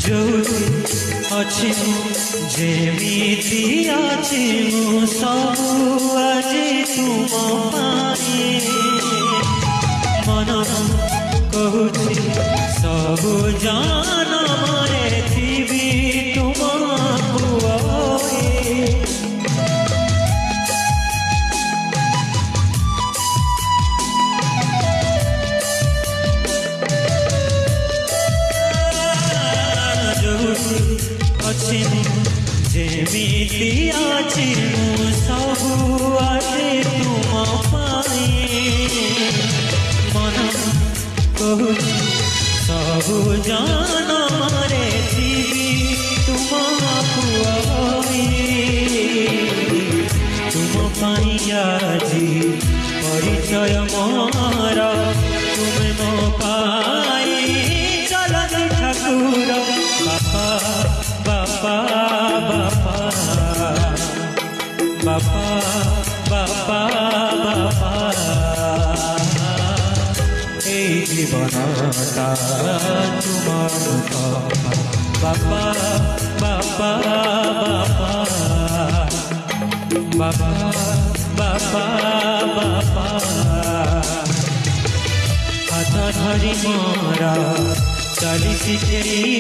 जोड़ी अच्छी जेमिति आछि मु सबु आजी तुम पाए मन कहूची सबु जान मरे थी तुम अच्छी जेमिति आछि मु सबु आजे तुम पाए मन कहूची सबु जान मरे थी तुम तुम पाई आजी परिचय मोर तुम मो पाई चलती ठाकुर बापा बापा बापा बापा बापा এই জীবনটা তোমার বাপা বাপা বাপা বাপা বাপা বাপা হাত ধরি মোরা চালিছি